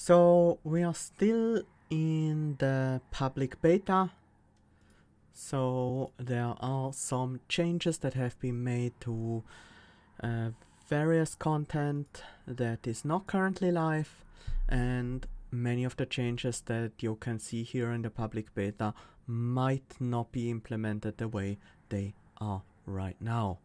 So we are still in the public beta. So there are some changes that have been made to various content that is not currently live, and many of the changes that you can see here in the public beta might not be implemented the way they are right now.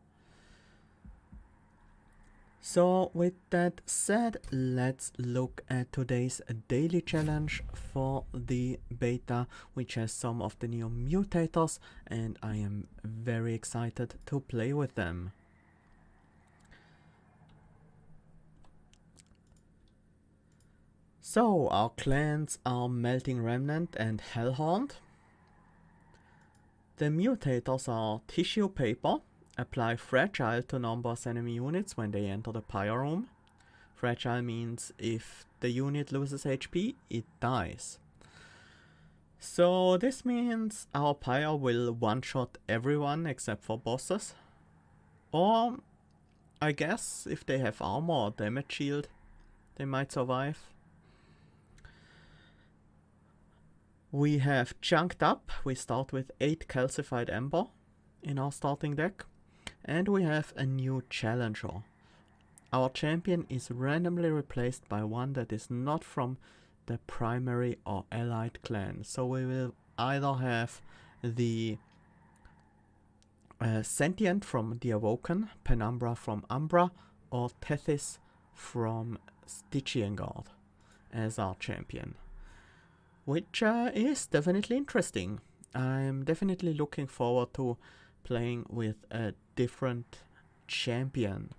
So with that said, let's look at today's daily challenge for the beta, which has some of the new mutators, and I am very excited to play with them. So our clans are Melting Remnant and Hellhound. The mutators are Tissue Paper. Apply Fragile to non-boss enemy units when they enter the Pyre Room. Fragile means if the unit loses HP, it dies. So this means our Pyre will one-shot everyone except for bosses. Or, I guess, if they have armor or damage shield, they might survive. We have Chunked Up. We start with 8 Calcified Ember in our starting deck. And we have a new challenger. Our champion is randomly replaced by one that is not from the primary or allied clan. So we will either have the Sentient from the Awoken, Penumbra from Umbra, or Tethys from Stygian Guard as our champion. Which is definitely interesting. I'm definitely looking forward to playing with a different champion.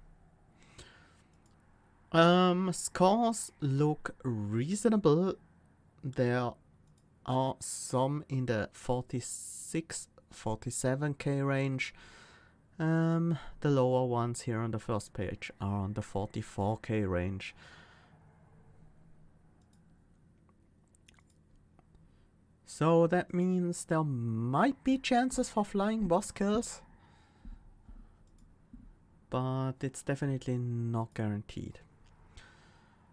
Scores look reasonable. There are some in the 46, 47k range. The lower ones here on the first page are on the 44k range. So that means there might be chances for flying boss kills, but it's definitely not guaranteed.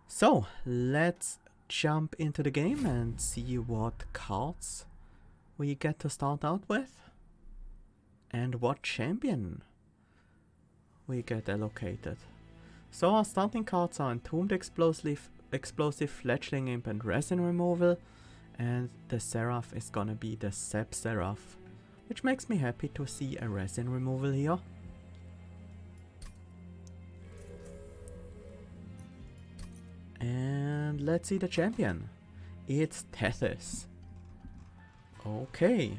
So let's jump into the game and see what cards we get to start out with and what champion we get allocated. So our starting cards are Entombed Explosive, Fledgling Imp and Resin Removal. And the Seraph is gonna be the Sep Seraph, which makes me happy to see a resin removal here. And let's see the champion. It's Tethys. Okay.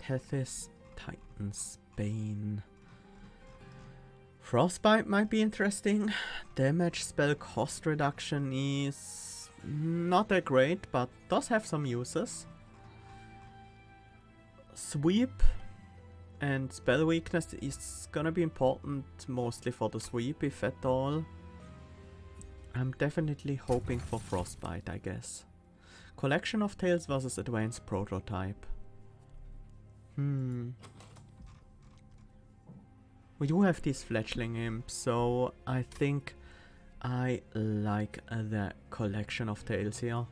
Tethys, Titan's Bane. Frostbite might be interesting. Damage spell cost reduction is not that great, but does have some uses. Sweep and spell weakness is gonna be important, mostly for the sweep, if at all. I'm definitely hoping for Frostbite, I guess. Collection of Tales versus Advanced Prototype. We do have these Fledgling Imps, so I think I like the Collection of Tales here.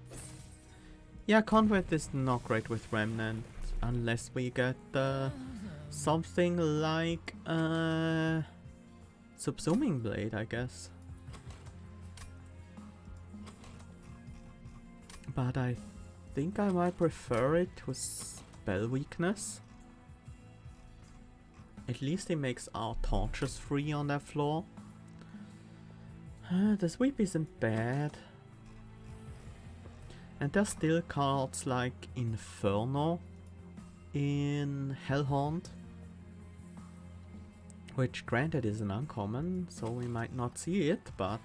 Yeah, Convent is not great with Remnant, unless we get something like Subsuming Blade, I guess. But I think I might prefer it to Spell Weakness. At least it makes our torches free on that floor. The sweep isn't bad. And there's still cards like Inferno in Hellhound, which granted is an uncommon, so we might not see it, but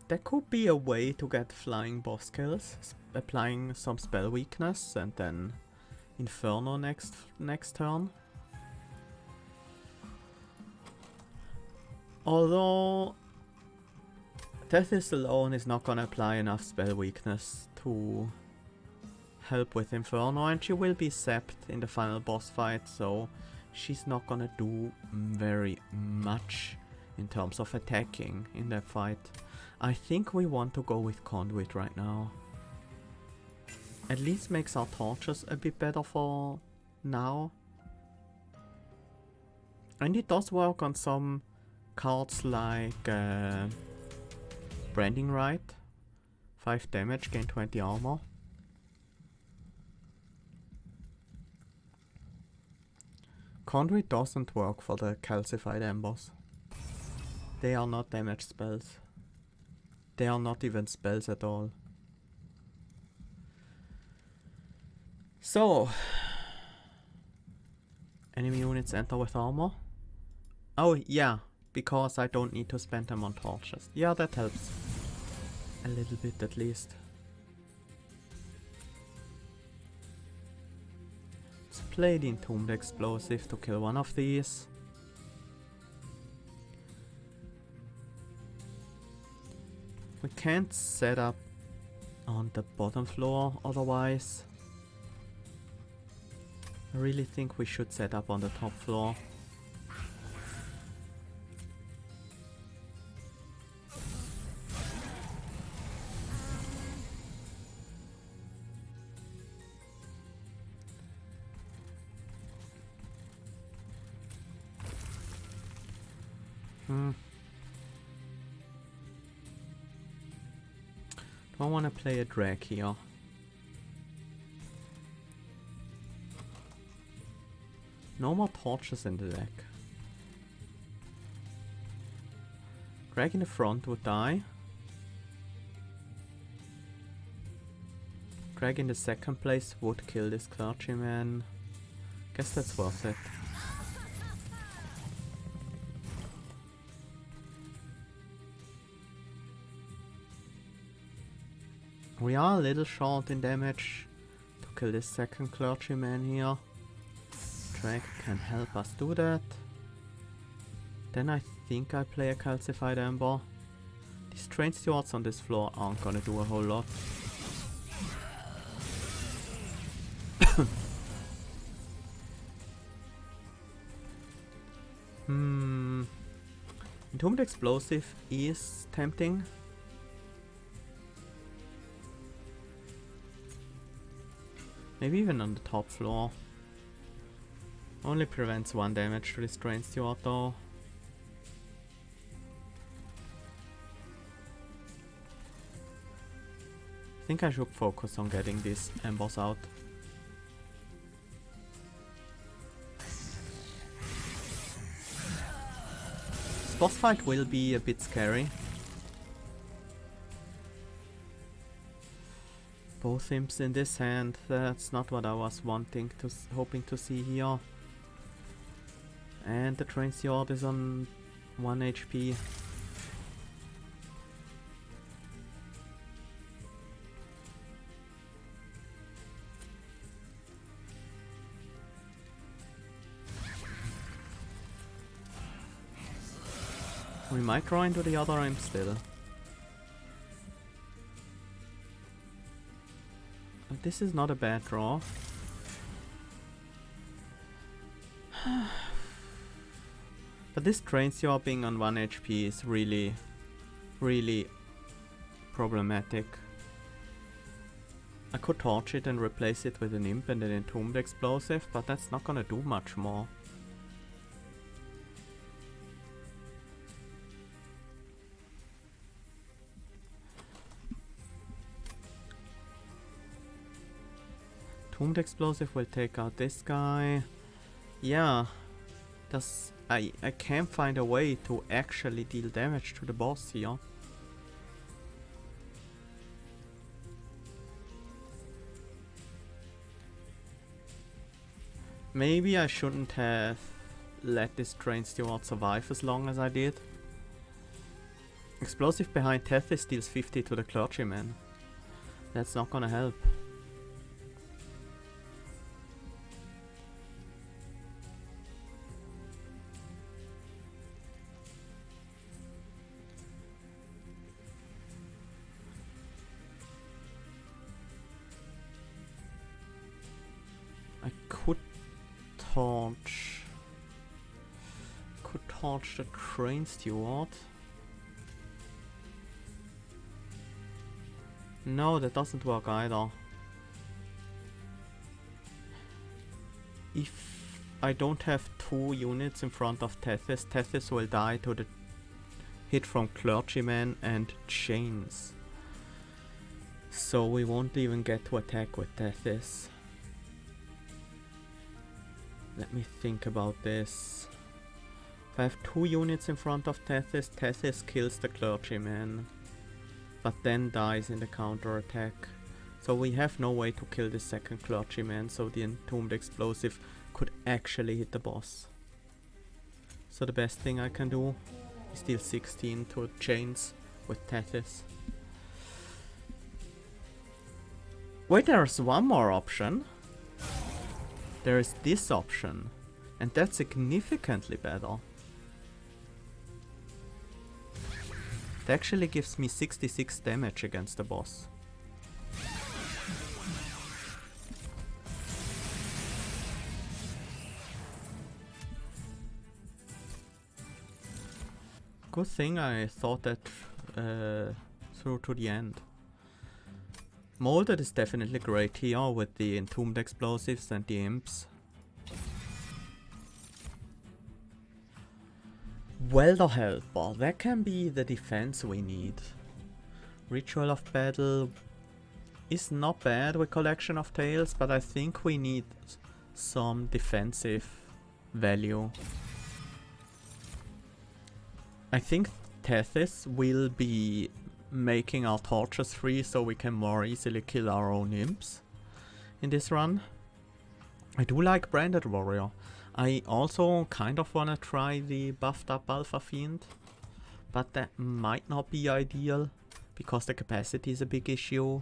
there could be a way to get flying boss kills, applying some spell weakness and then Inferno next turn. Although Tethys alone is not gonna apply enough spell weakness to help with Inferno, and she will be zapped in the final boss fight, so she's not gonna do very much in terms of attacking in that fight. I think we want to go with Conduit right now. At least makes our torches a bit better for now. And it does work on some cards like Branding Right. 5 damage, gain 20 armor. Conduit doesn't work for the calcified embers. They are not damage spells. They are not even spells at all. So, enemy units enter with armor. Oh yeah, because I don't need to spend them on torches. Yeah, that helps. A little bit at least. Let's play the Entombed Explosive to kill one of these. We can't set up on the bottom floor otherwise. I really think we should set up on the top floor. Do I want to play a drag here? No more torches in the deck. Drag in the front would die. Drag in the second place would kill this clergyman. Guess that's worth it. We are a little short in damage to kill this second clergyman here. Drag can help us do that. Then I think I play a calcified ember. These train stewards on this floor aren't gonna do a whole lot. Entombed Explosive is tempting. Maybe even on the top floor. Only prevents 1 damage to this train steward though. I think I should focus on getting these embers out. This boss fight will be a bit scary. Both imps in this hand, that's not what I was hoping to see here. And the train steward is on 1 HP. We might draw into the other imp still. But this is not a bad draw. But this train steward being on 1 HP is really problematic. I could torch it and replace it with an imp and an Entombed Explosive, but that's not gonna do much more. Entombed Explosive will take out this guy. Yeah, I can't find a way to actually deal damage to the boss here. Maybe I shouldn't have let this train steward survive as long as I did. Explosive behind Tethys deals 50 to the clergyman. That's not gonna help. I could torch... the train steward. No, that doesn't work either. If I don't have 2 units in front of Tethys, Tethys will die to the hit from Clergyman and Chains. So we won't even get to attack with Tethys. Let me think about this. If I have 2 units in front of Tethys, Tethys kills the Clergyman, but then dies in the counter-attack. So we have no way to kill the second Clergyman, so the Entombed Explosive could actually hit the boss. So the best thing I can do is deal 16 to Chains with Tethys. Wait, there's one more option. There is this option, and that's significantly better. It actually gives me 66 damage against the boss. Good thing I thought that through to the end. Molded is definitely great here with the Entombed Explosives and the Imps. Welder Helper, that can be the defense we need. Ritual of Battle is not bad with Collection of Tales, but I think we need some defensive value. I think Tethys will be making our torches free so we can more easily kill our own imps in this run. I do like Branded Warrior. I also kind of wanna try the buffed up Alpha Fiend, but that might not be ideal because the capacity is a big issue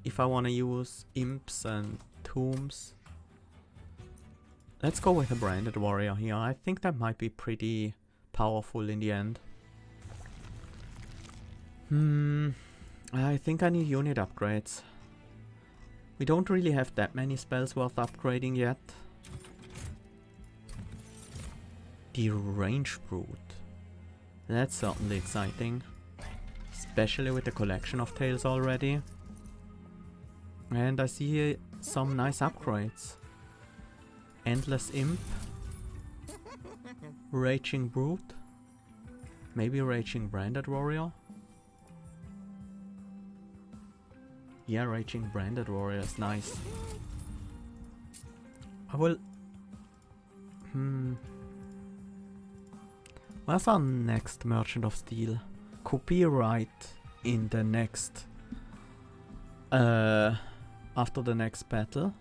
if I wanna use imps and tombs. Let's go with a Branded Warrior here. I think that might be pretty powerful in the end. I think I need unit upgrades. We don't really have that many spells worth upgrading yet. Deranged Brute. That's certainly exciting. Especially with the Collection of Tales already. And I see some nice upgrades. Endless Imp. Raging Brute. Maybe Raging Branded Warrior. Yeah, Raging Branded Warrior is nice. I will... Where's our next Merchant of Steel? Could be right in the next... after the next battle.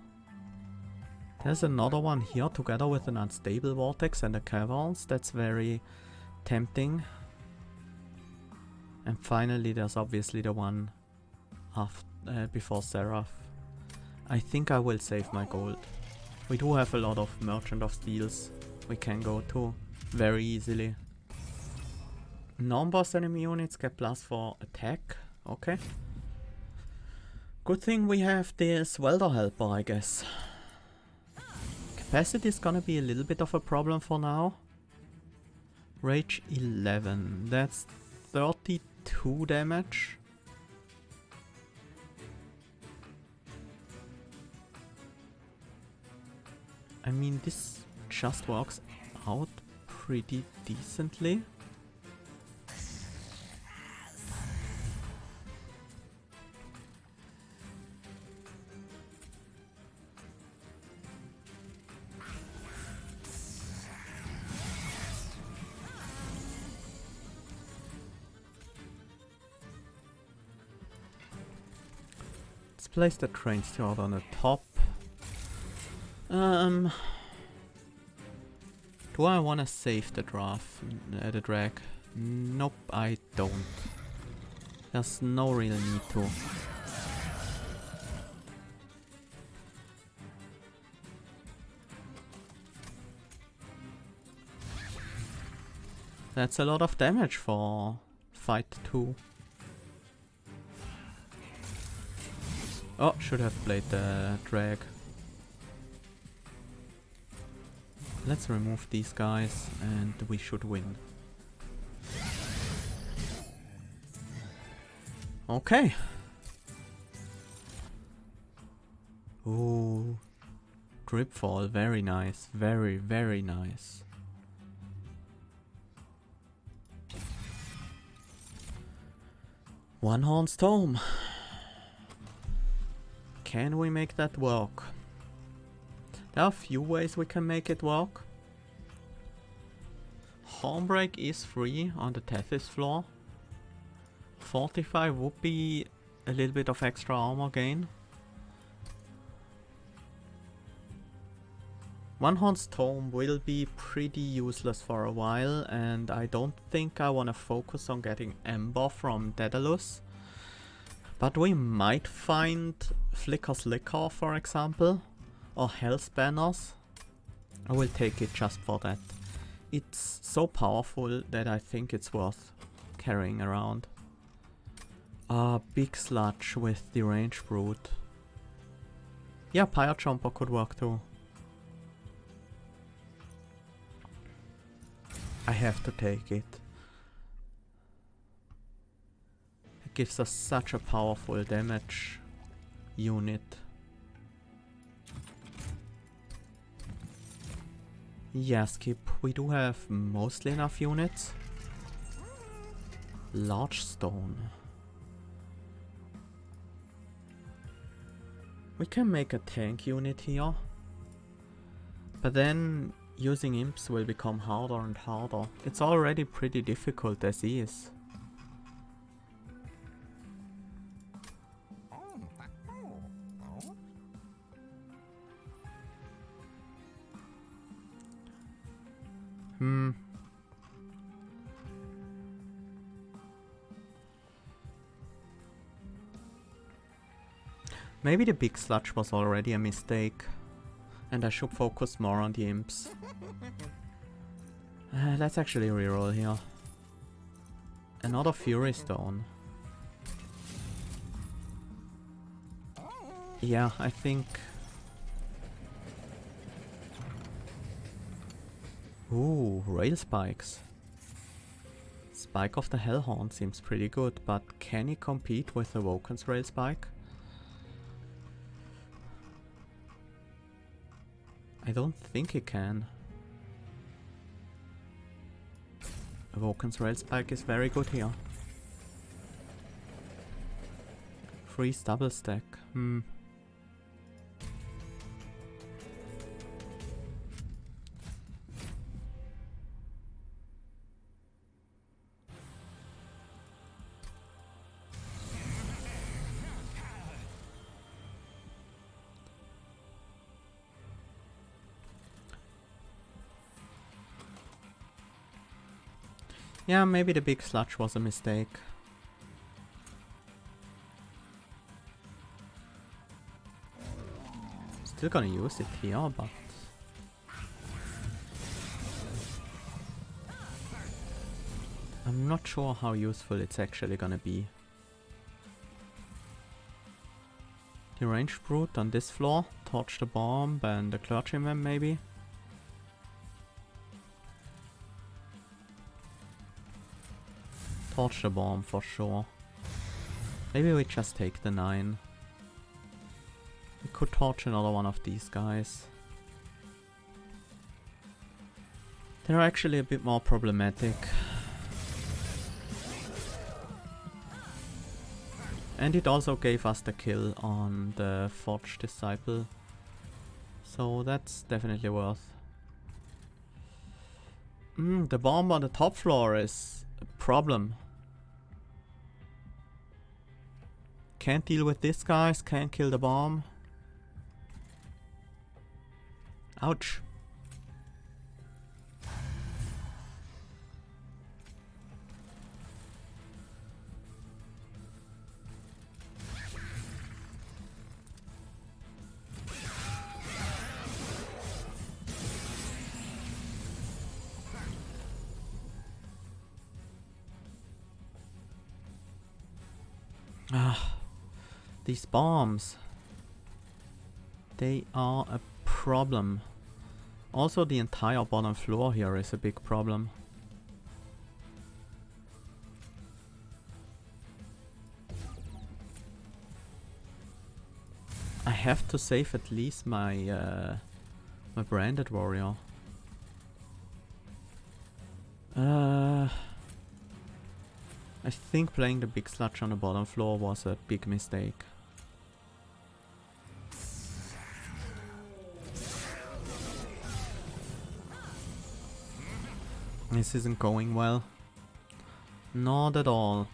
There's another one here together with an Unstable Vortex and a Caverns. That's very tempting. And finally there's obviously the one after, before Seraph. I think I will save my gold. We do have a lot of Merchant of Steels we can go to very easily. Non-boss enemy units get plus for attack. Okay. Good thing we have this Welder Helper, I guess. Capacity is gonna be a little bit of a problem for now. Rage 11. That's 32 damage. I mean, this just works out pretty decently. Let's place the train steward on the top. Do I want to save the the drag? Nope, I don't. There's no real need to. That's a lot of damage for fight 2. Oh, should have played the drag. Let's remove these guys and we should win. Okay. Ooh. Dripfall, very nice. Very, very nice. One Horned Tome. Can we make that work? There are a few ways we can make it work. Hornbreak is free on the Tethys floor. Fortify would be a little bit of extra armor gain. One Horned Tome will be pretty useless for a while, and I don't think I want to focus on getting Ember from Daedalus. But we might find Flicker's Liquor, for example, or Hell's Banners. I will take it just for that. It's so powerful that I think it's worth carrying around. Big Sludge with the Range Brute. Yeah, Pyre Jumper could work too. I have to take it. It gives us such a powerful damage unit. Yeah, Skip, we do have mostly enough units. Large Stone. We can make a tank unit here. But then using imps will become harder and harder. It's already pretty difficult as is. Maybe the big sludge was already a mistake, and I should focus more on the imps. Let's actually reroll here. Another Fury Stone. Yeah, I think... Ooh, Rail Spikes. Spike of the Hellhorn seems pretty good, but can he compete with Awoken's Rail Spike? I don't think he can. Awoken's Rail Spike is very good here. Freeze double stack. Yeah, maybe the big sludge was a mistake. Still gonna use it here, but... I'm not sure how useful it's actually gonna be. The Range Brute on this floor, Torch the Bomb and the Clergyman maybe. Torch the Bomb for sure. Maybe we just take the 9. We could torch another one of these guys. They're actually a bit more problematic. And it also gave us the kill on the Forge Disciple. So that's definitely worth. The bomb on the top floor is a problem. Can't deal with this guys, can't kill the bomb. Ouch. These bombs. They are a problem. Also, the entire bottom floor here is a big problem. I have to save at least my my branded warrior. I think playing the big sludge on the bottom floor was a big mistake. This isn't going well. Not at all.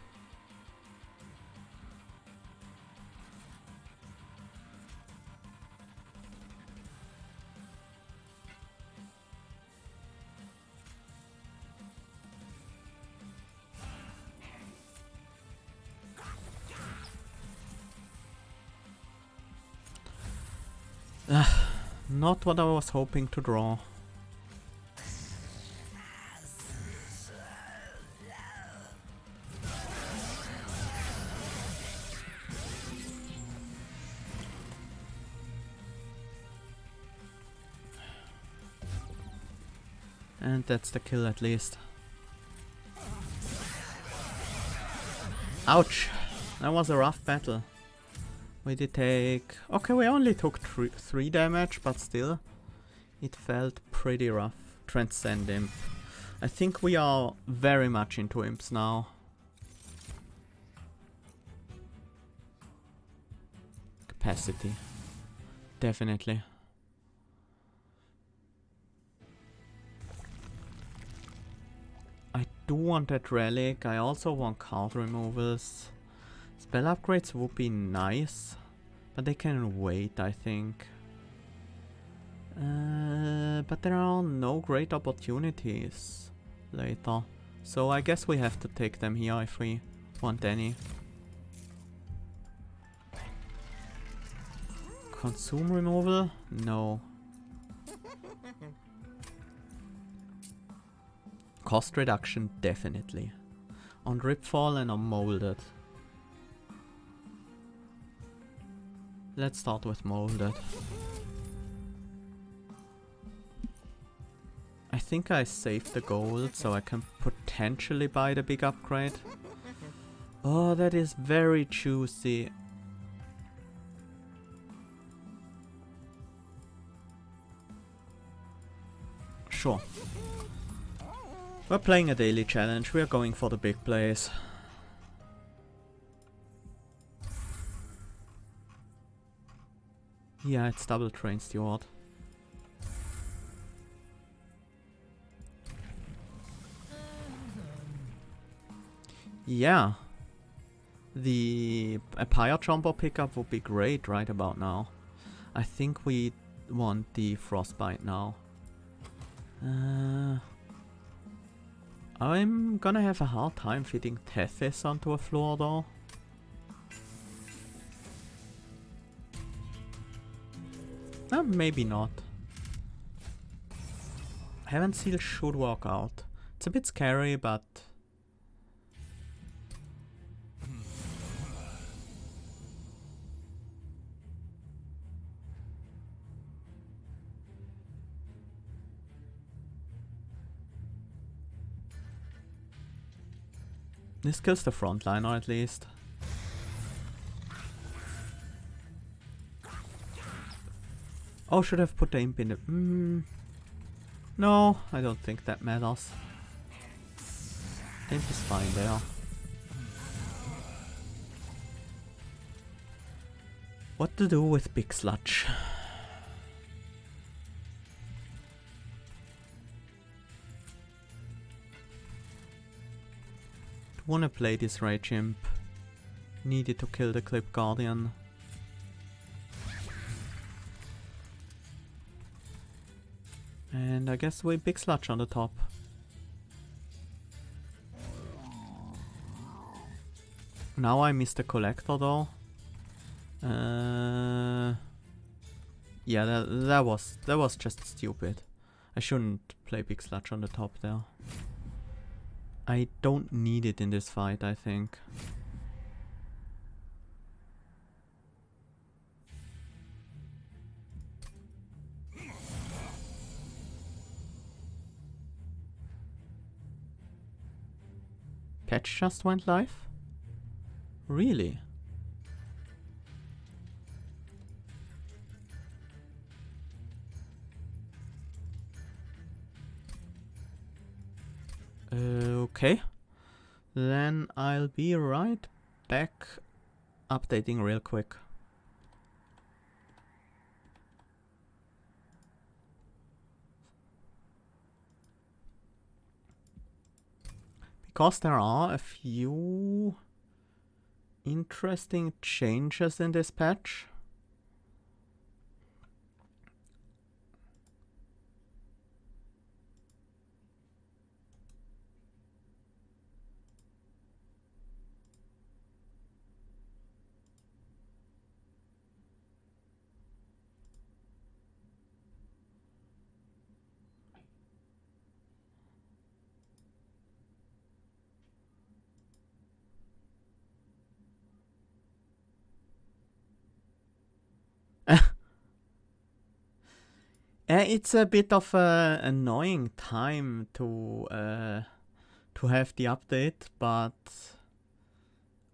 Not what I was hoping to draw. And that's the kill at least. Ouch! That was a rough battle. We did take... Okay, we only took 3 damage, but still. It felt pretty rough. Transcend Imp. I think we are very much into imps now. Capacity. Definitely. I do want that relic. I also want card removals. Spell upgrades would be nice, but they can wait, I think. But there are no great opportunities later, so I guess we have to take them here if we want any. Consume removal? No. Cost reduction, definitely. On Ripfall and on Molded. Let's start with Molded. I think I saved the gold so I can potentially buy the big upgrade. Oh, that is very juicy. Sure. We're playing a daily challenge, we're going for the big plays. Yeah, it's double Train Steward. Yeah. The Pyre Jumper pickup would be great right about now. I think we want the Frostbite now. I'm gonna have a hard time fitting Tethys onto a floor though. Maybe not. Heaven Seal should work out. It's a bit scary, but... This kills the frontliner at least. Oh, should have put the imp in the... No, I don't think that matters. The imp is fine there. What to do with Big Sludge? Wanna play this Rage Imp. Needed to kill the Clip Guardian. And I guess we Big Sludge on the top. Now I missed the Collector though. Yeah, that was just stupid. I shouldn't play Big Sludge on the top there. I don't need it in this fight, I think. patch just went live? Really? Okay. Then I'll be right back, updating real quick. Because there are a few interesting changes in this patch. It's a bit of an annoying time to have the update, but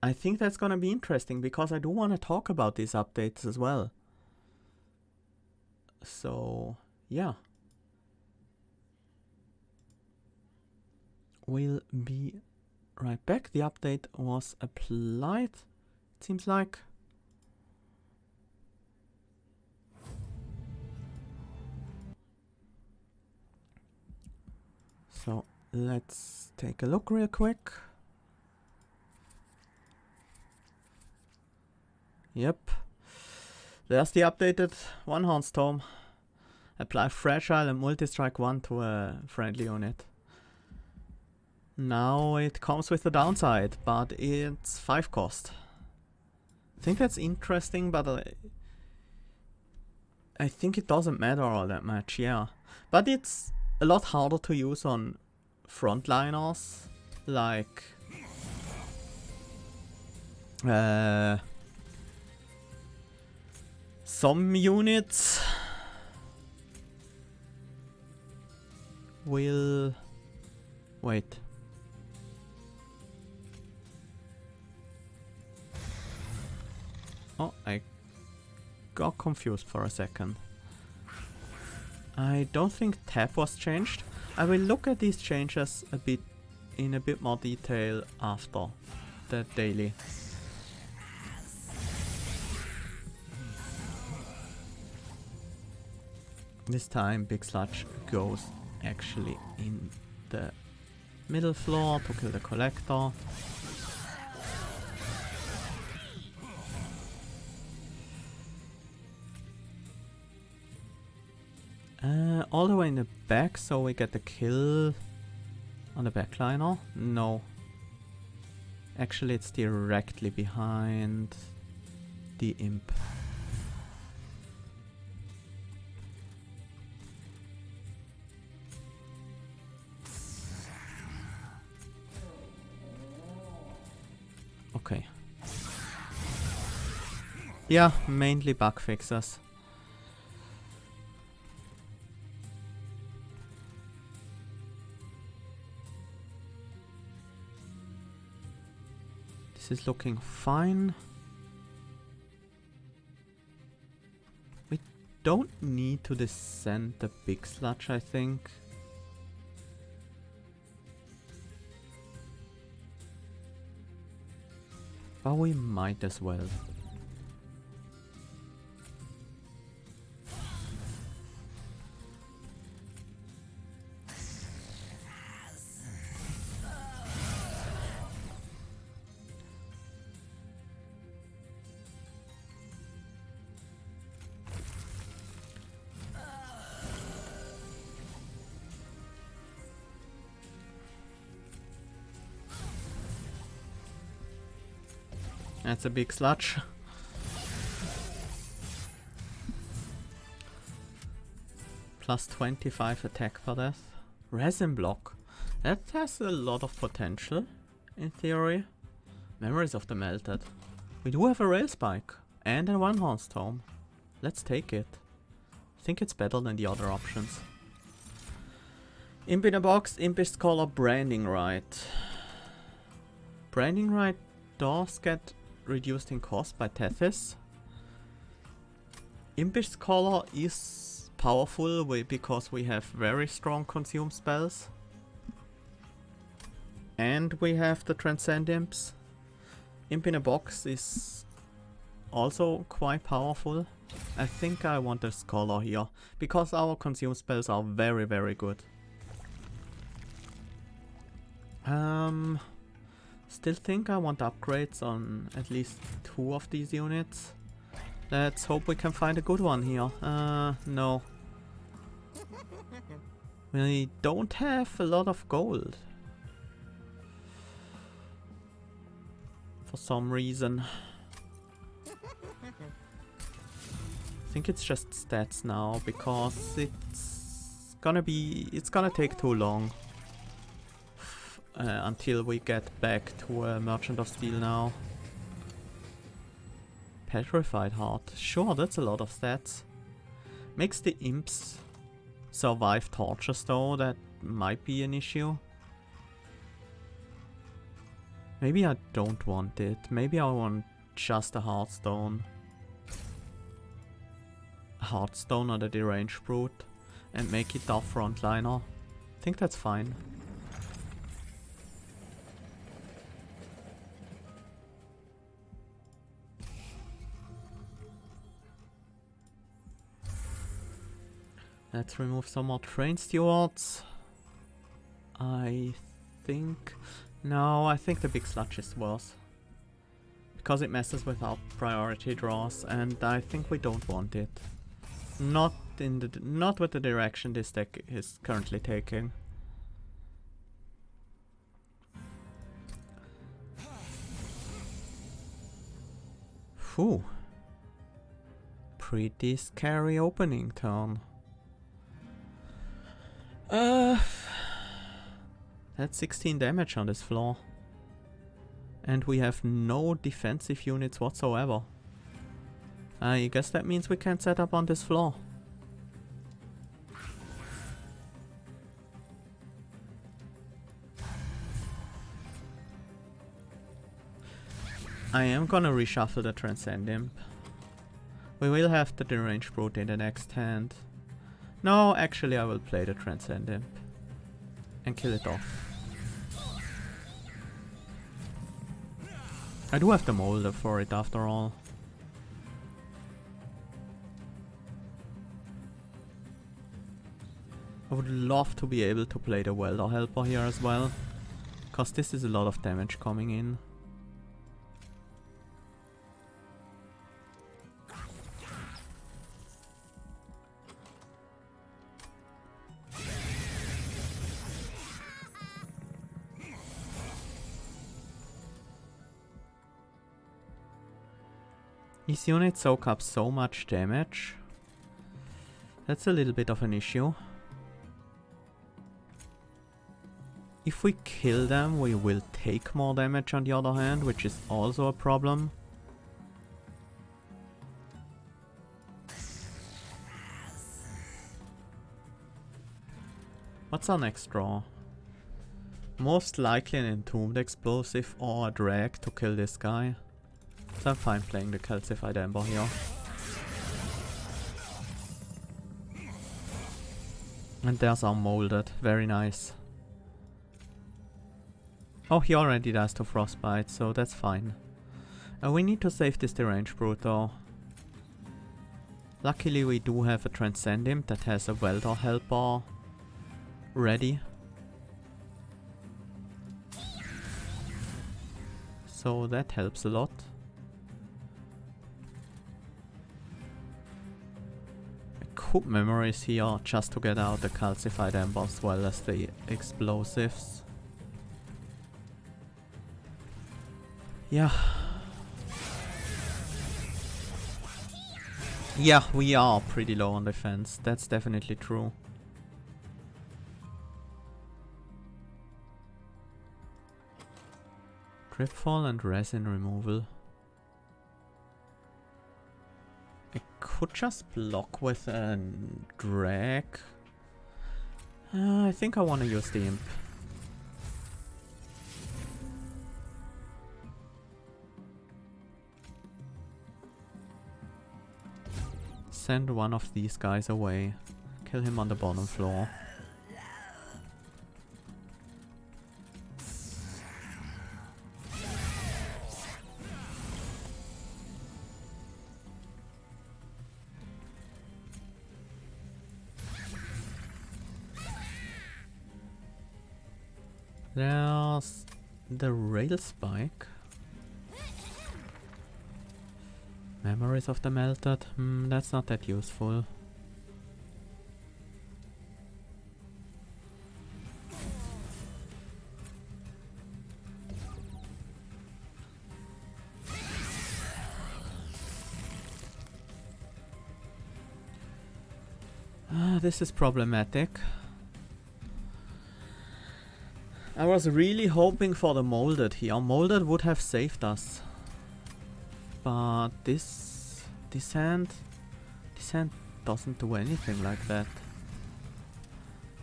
I think that's gonna be interesting because I do want to talk about these updates as well. So yeah, we'll be right back. The update was applied, it seems like. So let's take a look real quick. Yep. There's the updated One Horn's Tome. Apply Fragile and Multi-Strike 1 to a friendly unit. Now it comes with the downside, but it's 5 cost. I think that's interesting, but I think it doesn't matter all that much, yeah. But it's a lot harder to use on frontliners, like some units will wait. Oh, I got confused for a second. I don't think tab was changed. I will look at these changes in a bit more detail after the daily. This time Big Sludge goes actually in the middle floor to kill the collector. All the way in the back, so we get the kill on the backliner? No. Actually, it's directly behind the imp. Okay. Yeah, mainly bug fixes. This is looking fine. We don't need to descend the Big Sludge, I think. But we might as well. That's a Big Sludge. Plus 25 attack per death. Resin block. That has a lot of potential, in theory. Memories of the Melted. We do have a Rail Spike and a One Horn's Tome. Let's take it. I think it's better than the other options. Imp in a box, Impish Scholar branding right. Branding Right does get reduced in cost by Tethys. Impish Scholar is powerful because we have very strong consume spells. And we have the Transcend Imps. Imp in a Box is also quite powerful. I think I want a Scholar here, because our consume spells are very, very good. Still think I want upgrades on at least 2 of these units. Let's hope we can find a good one here. No. We don't have a lot of gold. For some reason. I think it's just stats now, because it's gonna take too long until we get back to a Merchant of Steel now. Petrified Heart. Sure, that's a lot of stats. Makes the imps survive tortures though, that might be an issue. Maybe I don't want it. Maybe I want just a Heartstone. A Heartstone or the Deranged Brute and make it our frontliner. I think that's fine. Let's remove some more Train Stewards. I think... No, I think the Big Sludge is worse. Because it messes with our priority draws, and I think we don't want it. Not with the direction this deck is currently taking. Phew. Pretty scary opening turn. That's 16 damage on this floor. And we have no defensive units whatsoever. I guess that means we can't set up on this floor. I am gonna reshuffle the Transcend Imp. We will have the Deranged Brute in the next hand. No, actually I will play the Transcend Imp. And kill it off. I do have the Molder for it after all. I would love to be able to play the Welder Helper here as well. Cause this is a lot of damage coming in. These units soak up so much damage. That's a little bit of an issue. If we kill them, we will take more damage on the other hand, which is also a problem. What's our next draw? Most likely an Entombed Explosive or a Drag to kill this guy. So I'm fine playing the Calcified Ember here. And there's our Molded, very nice. Oh, he already dies to Frostbite, so that's fine. We need to save this Deranged Brute though. Luckily we do have a Transcend Imp that has a Welder Helper ready. So that helps a lot. Coop Memories here just to get out the Calcified Ember as well as the explosives. Yeah. Yeah, we are pretty low on defense. That's definitely true. Dripfall and Resin Removal. I could just block with a Drag. I think I want to use the Imp. send one of these guys away. Kill him on the bottom floor. There's the rail spike. Memories of the melted. That's not that useful. This is problematic. I was really hoping for the molded here. Molded would have saved us. But this hand doesn't do anything like that.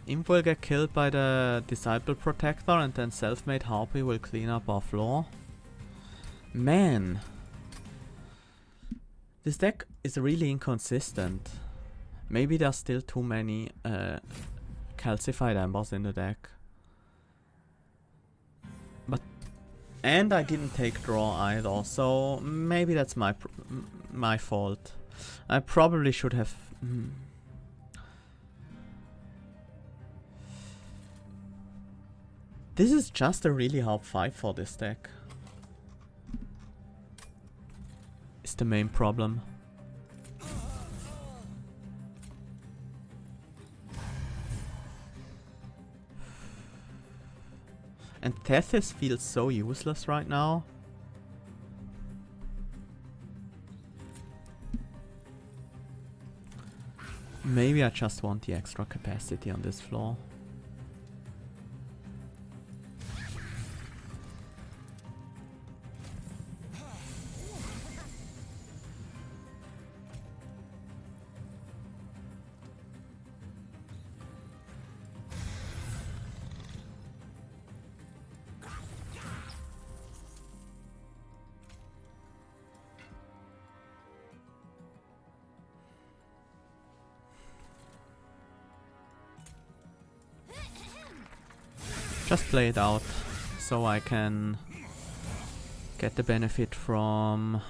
Imp will get killed by the Disciple Protector and then Self-Made Harpy will clean up our floor. Man! This deck is really inconsistent. Maybe there's still too many calcified embers in the deck. And I didn't take draw either, so maybe that's my fault. I probably should have... This is just a really hard fight for this deck. It's the main problem. And Tethys feels so useless right now. Maybe I just want the extra capacity on this floor. Just play it out so I can get the benefit from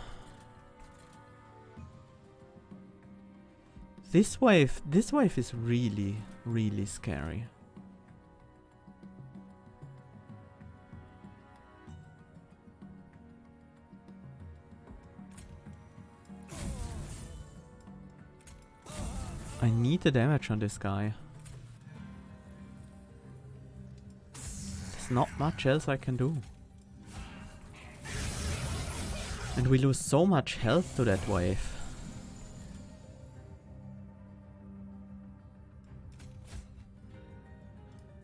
this wave. This wave is really, really scary. I need the damage on this guy. Not much else I can do. And we lose so much health to that wave.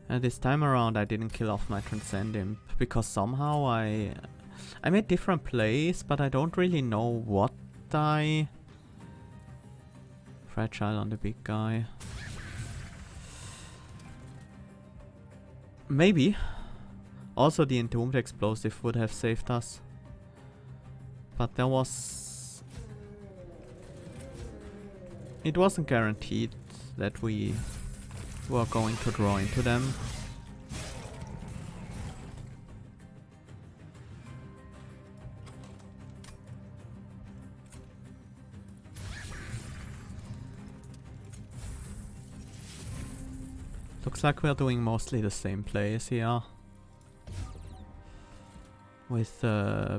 And this time around I didn't kill off my Transcend Imp because somehow I made different plays, but I don't really know what I... Fragile on the big guy. Maybe. Also the Entombed Explosive would have saved us. But there was... It wasn't guaranteed that we were going to draw into them. Looks like we're doing mostly the same plays here. With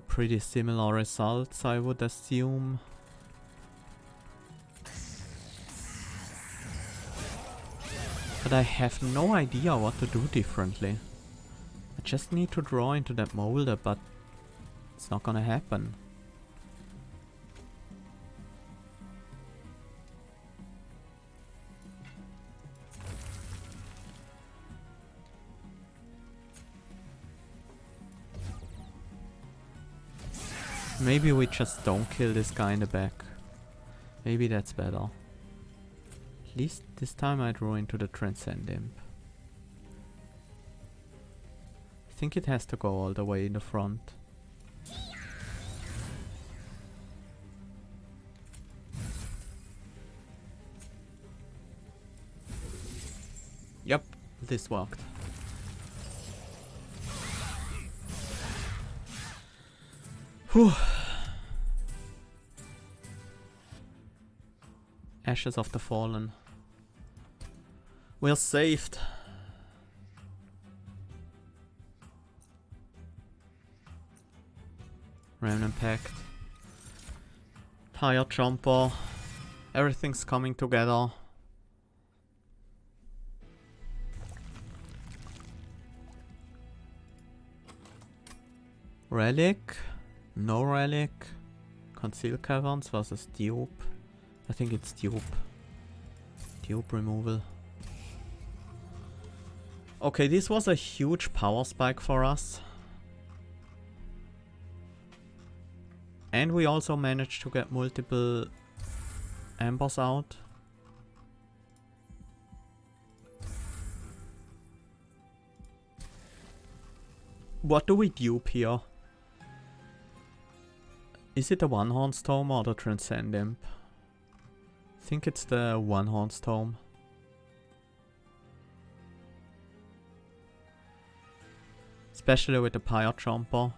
pretty similar results, I would assume. But I have no idea what to do differently. I just need to draw into that molder, but it's not gonna happen. Maybe we just don't kill this guy in the back. Maybe that's better. At least this time I draw into the Transcend Imp. I think it has to go all the way in the front. this worked. Whew. Ashes of the Fallen. We're saved. Remnant Pact. Tire Jumper. Everything's coming together. Relic. No Relic. Concealed Caverns versus Dupe. I think it's Dupe. Dupe removal. Okay, this was a huge power spike for us. And we also managed to get multiple Ambers out. What do we dupe here? Is it the One-Horned Tome or the Transcend Imp? I think it's the One-Horned Tome. Especially with the Pyre Jumper.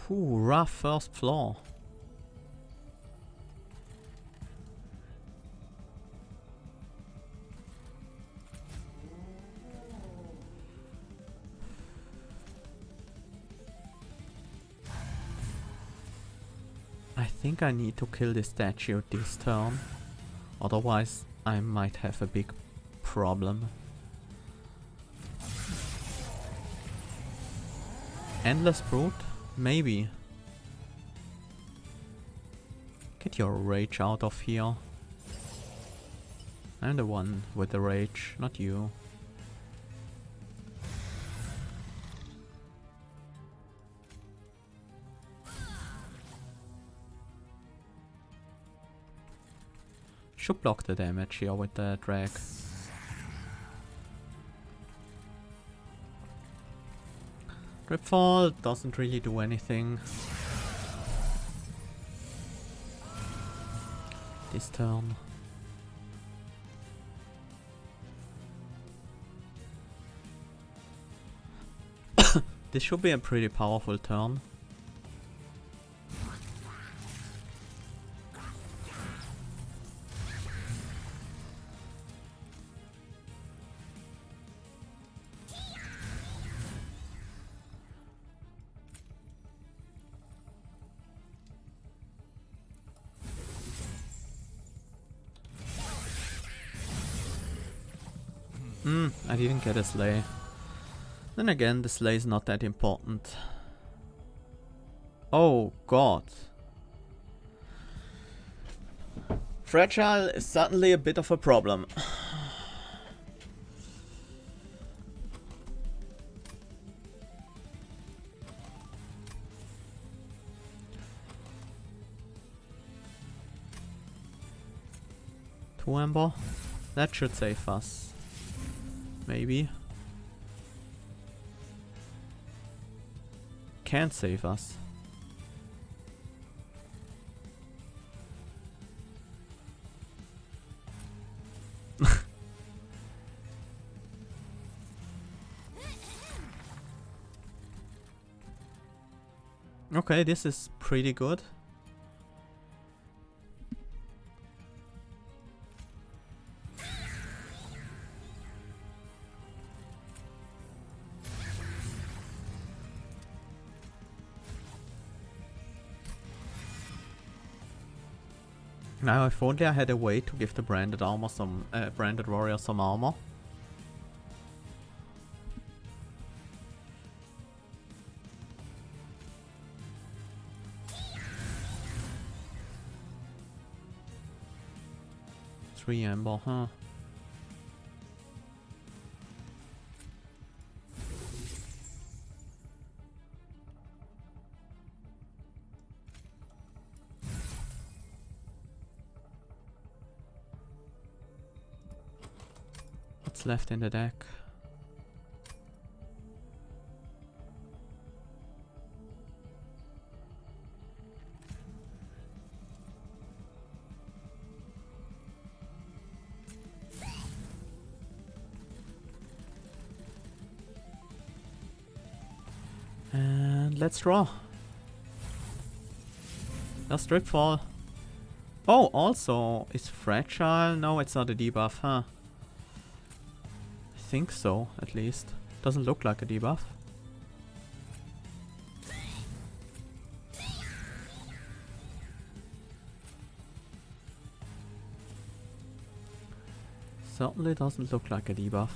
Ooh, rough first floor. I think I need to kill this statue this turn. Otherwise, I might have a big problem. Endless Brute? Maybe. Get your rage out of here. I'm the one with the rage, not you. Should block the damage here with the drag. Gripfall doesn't really do anything this turn. This should be a pretty powerful turn. I didn't get a Slay. Then again, the Slay is not that important. Oh god. Fragile is certainly a bit of a problem. Two Ember? That should save us. Maybe. Can't save us. Okay, this is pretty good. Now, if only I had a way to give the branded armor some, branded warrior some armor. Three Ember, huh? what's left in the deck. And let's draw. Just Dripfall. Oh, also, is Fragile? No, it's not a debuff, huh? I think so, at least. Doesn't look like a debuff. Certainly doesn't look like a debuff.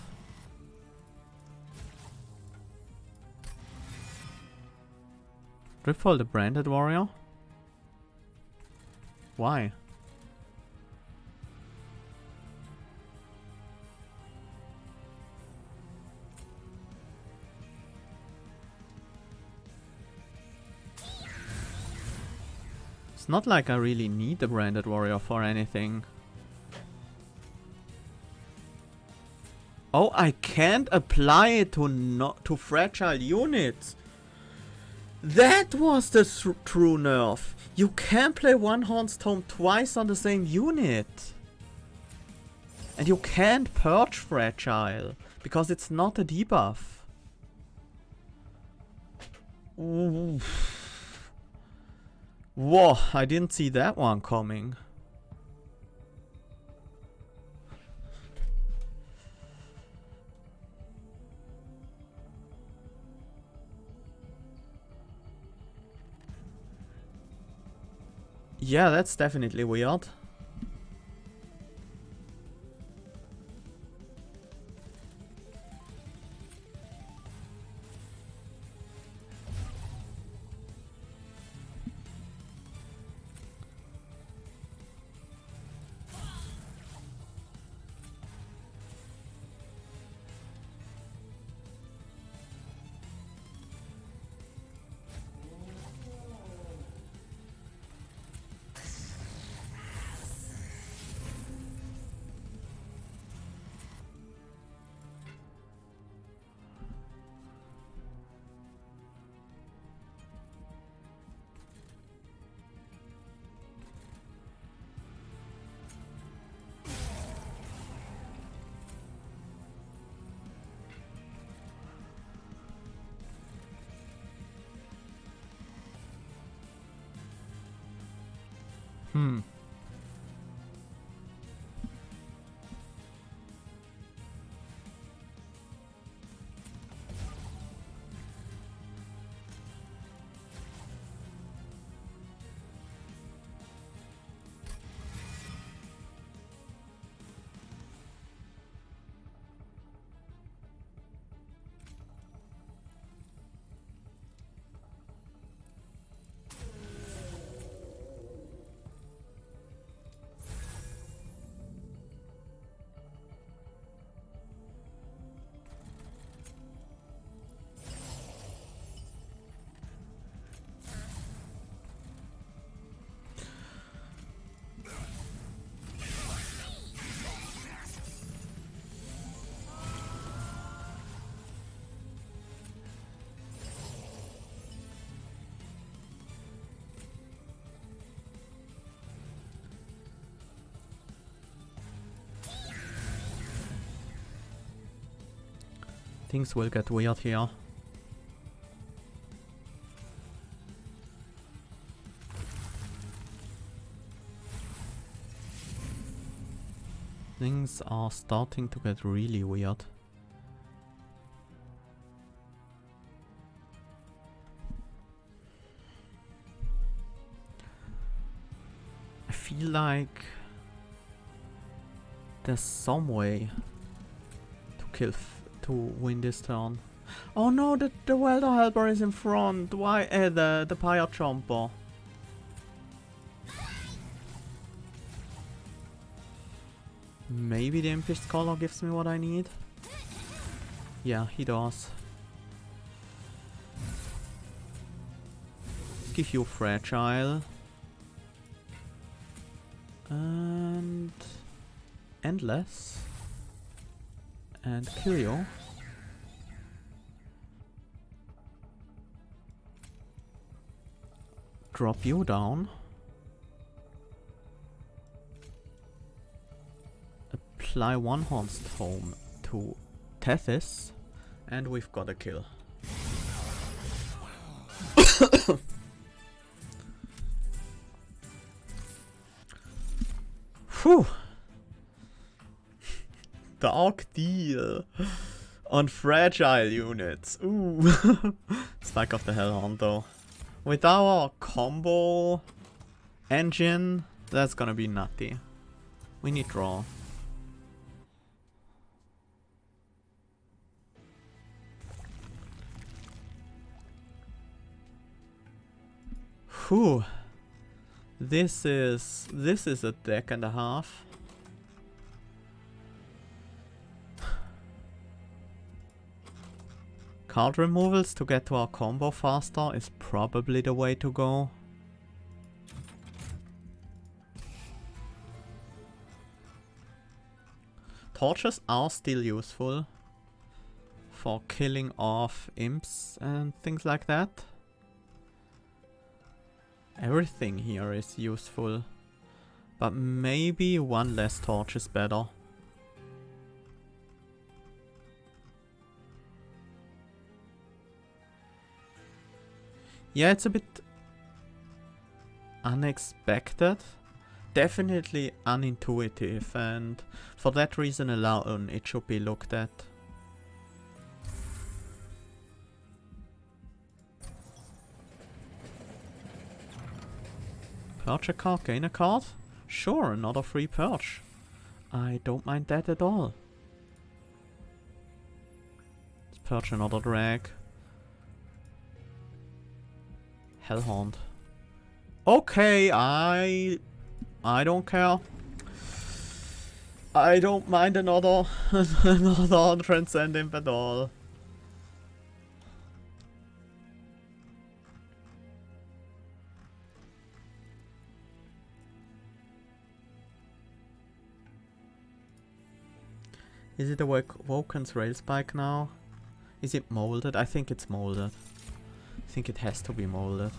Dripfall the Branded Warrior? Why? It's not like I really need the Branded Warrior for anything. Oh, I can't apply it to fragile units. That was the true nerf. You can't play one Horned Tome twice on the same unit. And you can't purge Fragile, because it's not a debuff. Ooh. Whoa, I didn't see that one coming. Yeah, that's definitely weird. Things will get weird here. Things are starting to get really weird. I feel like there's some way to win this turn. Oh no, the Welder Helper is in front. Why? The Pirate Jumper. Maybe the Impish Scholar gives me what I need. Yeah, he does. Give you Fragile. And Endless. and kill you. Drop you down. Apply one Hornstone to Tethys, and we've got a kill. Whew. Dark deal on fragile units. Ooh. Spike of the Hellhound though. With our combo engine, that's gonna be nutty. We need draw. Whew. This is a deck and a half. Card removals to get to our combo faster is probably the way to go. Torches are still useful for killing off imps and things like that. Everything here is useful, but maybe one less torch is better. Yeah, it's a bit unexpected, definitely unintuitive, and for that reason alone it should be looked at. Purge a card, gain a card? Sure, another free purge. I don't mind that at all. Let's purge another drag. Hellhound. Okay, I don't care. I don't mind another another Transcendent at all. Is it a Woken's Rail Spike now? Is it molded? I think it's molded. I think it has to be molded.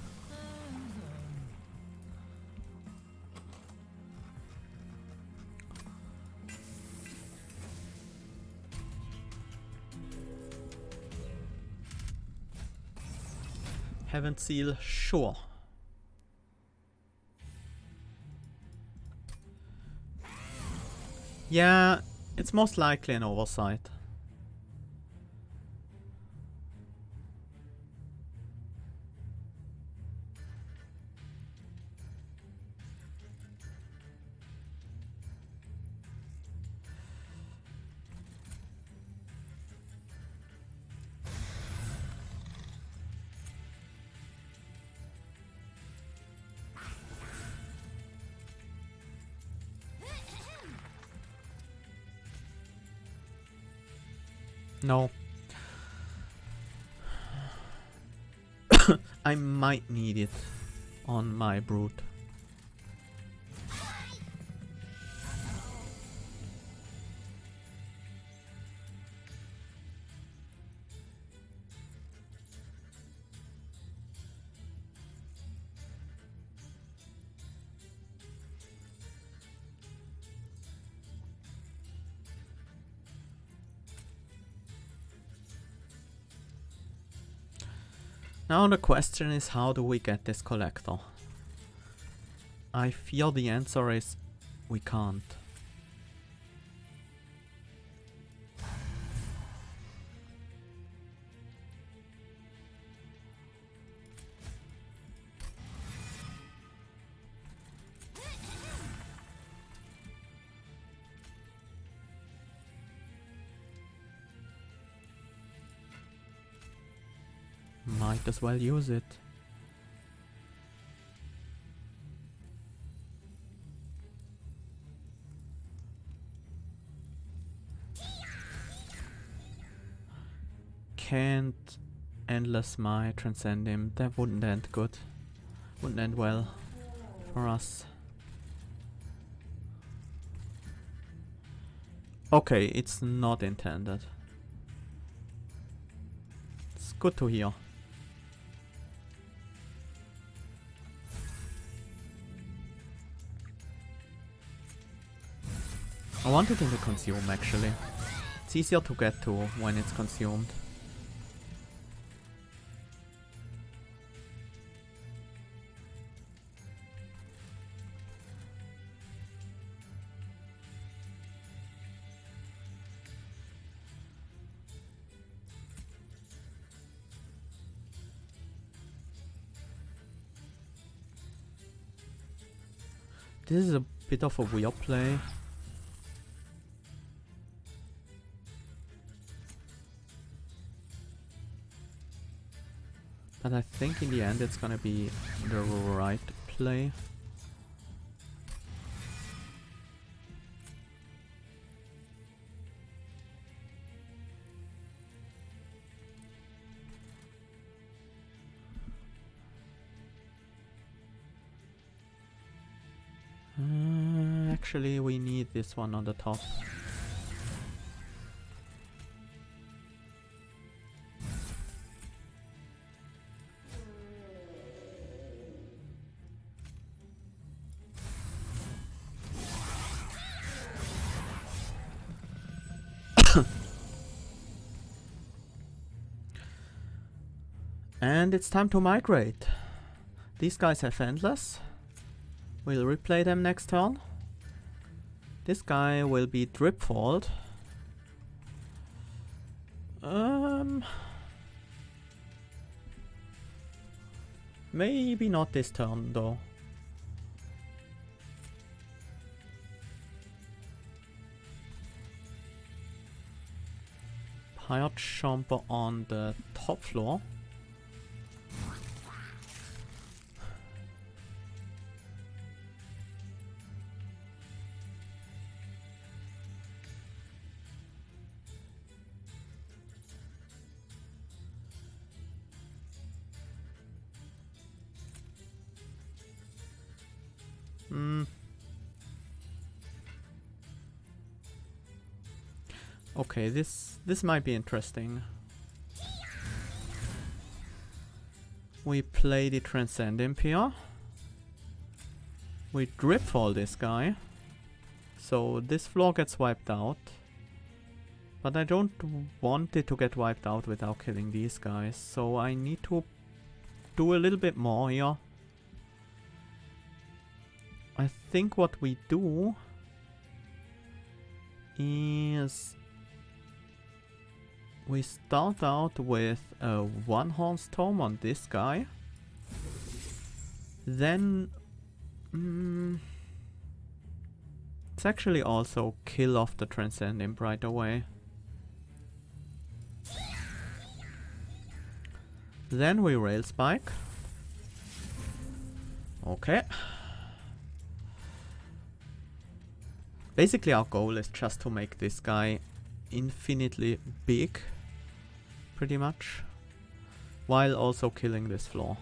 Heaven Seal, sure. Yeah, it's most likely an oversight. No. I might need it on my brute. Now the question is, how do we get this collector? I fear the answer is we can't. Might as well use it. Can't endless my transcend him. That wouldn't end good. Wouldn't end well for us. Okay, it's not intended. It's good to hear. I want it in the consume actually. It's easier to get to when it's consumed. This is a bit of a weird play. But I think in the end it's gonna be the right play. Actually, we need this one on the top. And it's time to migrate. These guys have endless. We'll replay them next turn. This guy will be Dripfold. Maybe not this turn though. Pirate Chomper on the top floor. Okay, this might be interesting. We play the Transcend Impia. We Dripfall this guy. So this floor gets wiped out. But I don't want it to get wiped out without killing these guys. So I need to do a little bit more here. I think what we do is we start out with a one-horn storm on this guy. Then it's actually also kill off the Transcend Imp right away. Then we Rail Spike. Okay. Basically our goal is just to make this guy infinitely big, pretty much, while also killing this floor.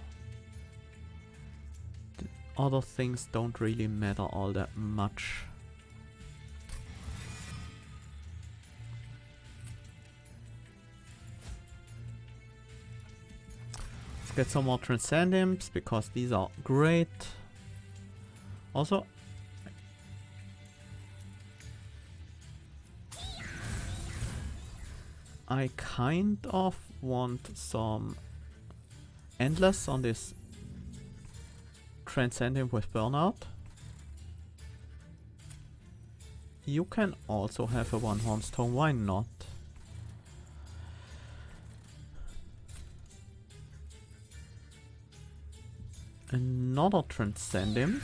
The other things don't really matter all that much. Let's get some more Transcend Imps, because these are great. Also, I kind of want some Endless on this Transcend Imp with Burnout. You can also have a one-horn storm, why not? Another Transcend Imp.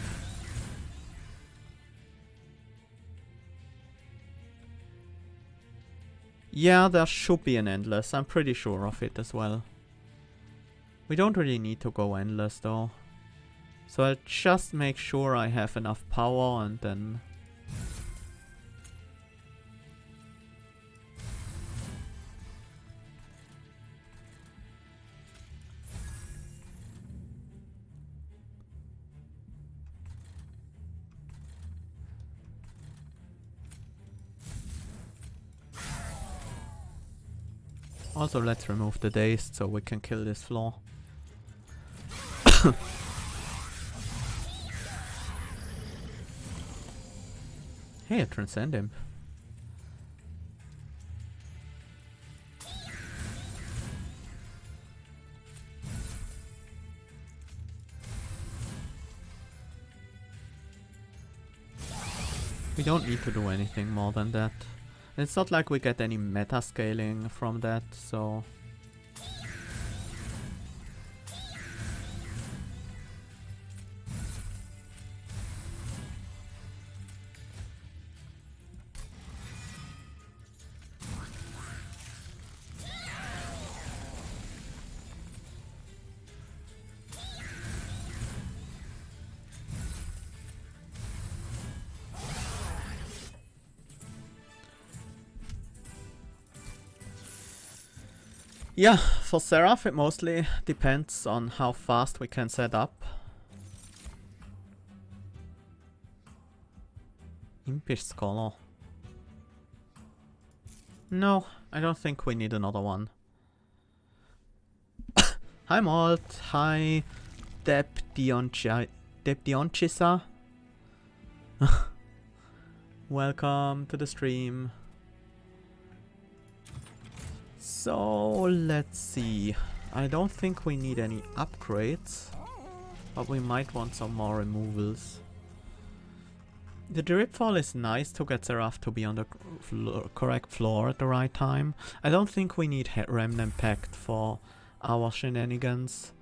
Yeah, there should be an Endless, I'm pretty sure of it as well. We don't really need to go Endless though. So I'll just make sure I have enough power and then... Also, let's remove the dazed so we can kill this floor. Hey, a Transcend Imp. We don't need to do anything more than that. It's not like we get any meta scaling from that, so... Yeah, for Seraph it mostly depends on how fast we can set up. Impish Scholar. No, I don't think we need another one. Hi Malt, hi Depdionchisa. Welcome to the stream. So let's see. I don't think we need any upgrades, but we might want some more removals. The Dripfall is nice to get Seraph to be on the correct floor at the right time. I don't think we need Remnant Pact for our shenanigans.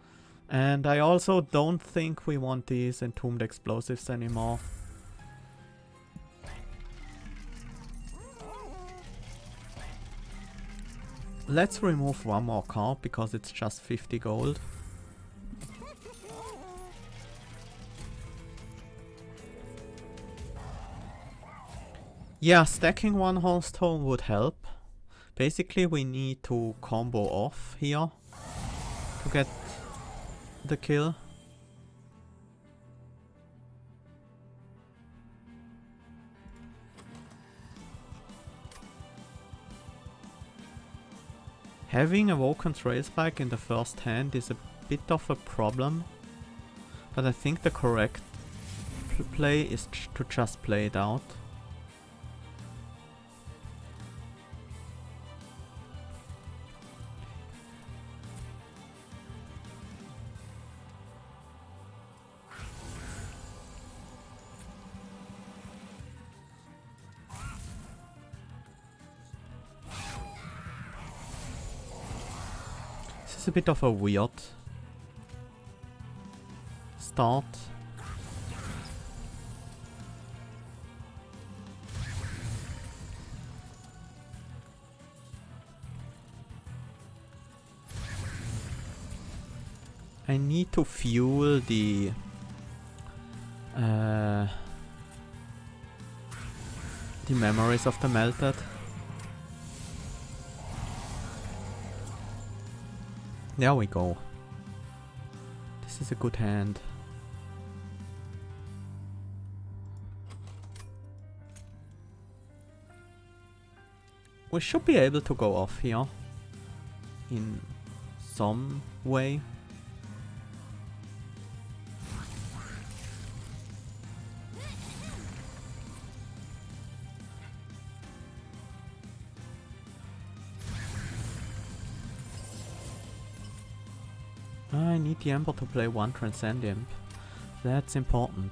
And I also don't think we want these Entombed Explosives anymore. Let's remove one more card because it's just 50 gold. Yeah, stacking one Hearthstone would help. Basically we need to combo off here to get the kill. Having Awoken's Railspike in the first hand is a bit of a problem, but I think the correct play is to just play it out. This is a bit of a weird start. I need to fuel the memories of the melted. There we go. This is a good hand. We should be able to go off here in some way. I need the Ember to play one Transcend Imp. That's important.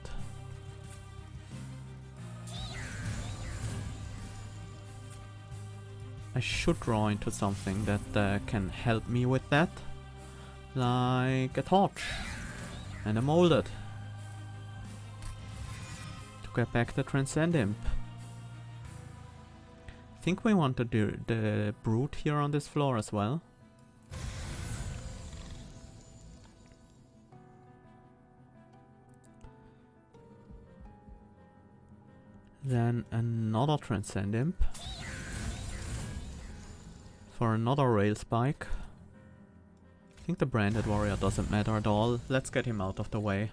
I should draw into something that can help me with that. Like a torch. And a molded. To get back the Transcend Imp. I think we want to do the Brute here on this floor as well. Then another Transcend Imp. For another Railspike. I think the Branded Warrior doesn't matter at all. Let's get him out of the way.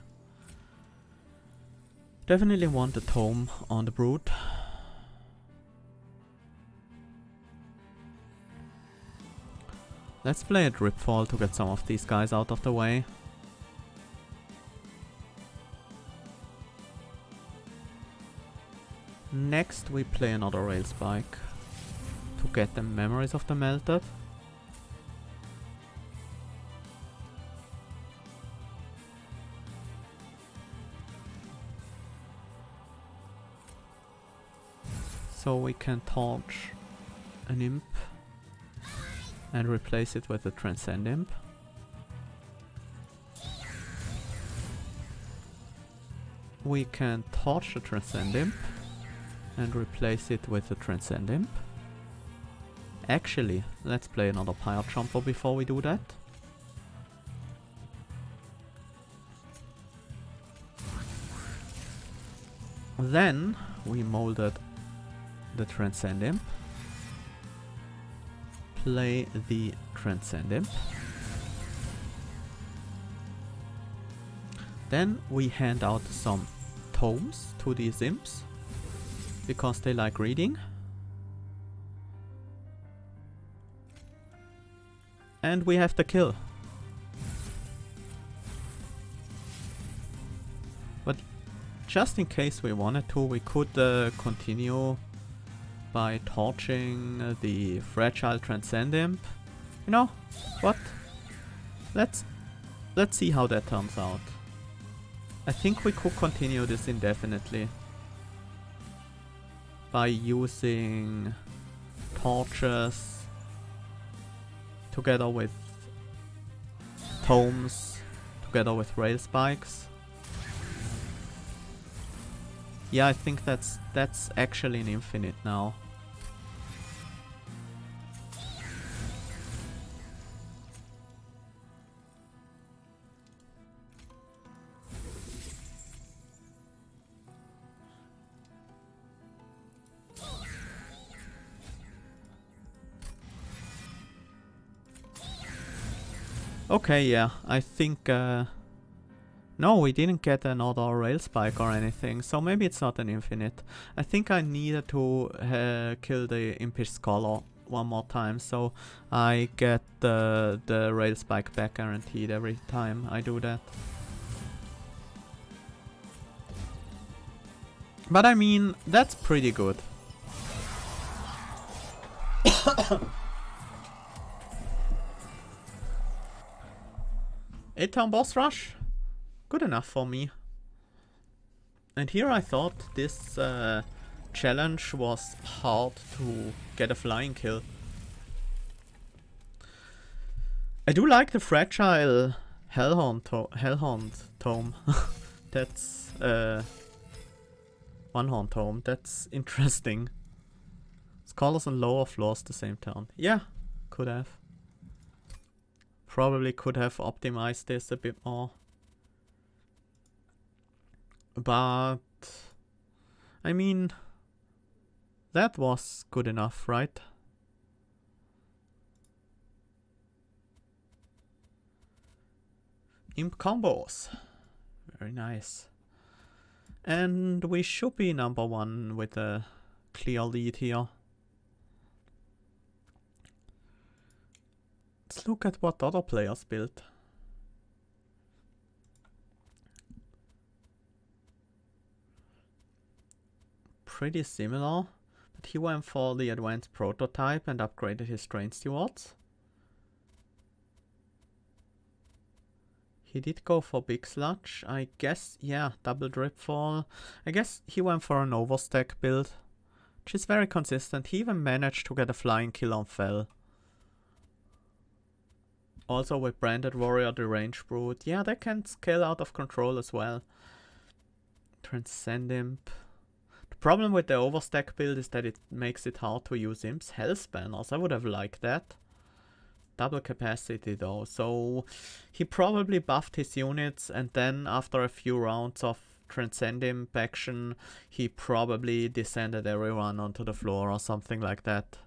Definitely want a Tome on the Brute. Let's play a Dripfall to get some of these guys out of the way. Next we play another Rail Spike to get the Memories of the Melted. So we can torch an Imp and replace it with a Transcend Imp. We can torch the Transcend Imp and replace it with a Transcend Imp. Actually, let's play another Pyre Jumper before we do that. Then we molded the Transcend Imp. Play the Transcend Imp. Then we hand out some tomes to these imps because they like reading. And we have the kill. But just in case we wanted to, we could continue by torching the Fragile Transcend Imp. You know what? Let's see how that turns out. I think we could continue this indefinitely by using torches together with tomes, together with rail spikes. Yeah, I think that's actually an infinite now. Okay, yeah, I think no, we didn't get another rail spike or anything, so maybe it's not an infinite. I think I needed to kill the Impish Scholar one more time, so I get the rail spike back guaranteed every time I do that. But I mean, that's pretty good. 8-turn boss rush? Good enough for me. And here I thought this challenge was hard to get a flying kill. I do like the fragile Hellhound tome. That's one-horn tome. That's interesting. Scholars on lower floors the same turn. Yeah, could have. Probably could have optimized this a bit more. But I mean, that was good enough, right? Imp combos. Very nice. And we should be number one with a clear lead here. Let's look at what other players built. Pretty similar, but he went for the advanced prototype and upgraded his Train Stewards. He did go for Big Sludge, I guess, yeah, double Dripfall. I guess he went for an overstack build, which is very consistent. He even managed to get a flying kill on Fell. Also with Branded Warrior, the Range Brute. Yeah, they can scale out of control as well. Transcend Imp. The problem with the overstack build is that it makes it hard to use imps. Hellspanners, I would have liked that. Double capacity though, so he probably buffed his units and then after a few rounds of Transcend Imp action, he probably descended everyone onto the floor or something like that.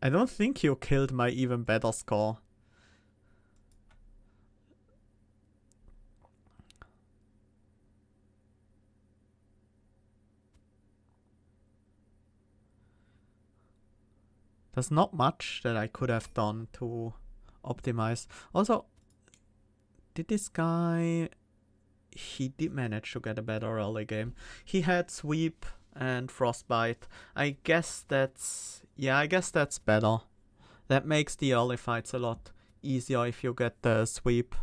I don't think you killed my even better score. There's not much that I could have done to optimize. Also, did this guy... He did manage to get a better early game. He had Sweep and Frostbite. I guess that's... Yeah, I guess that's better. That makes the early fights a lot easier if you get the Sweep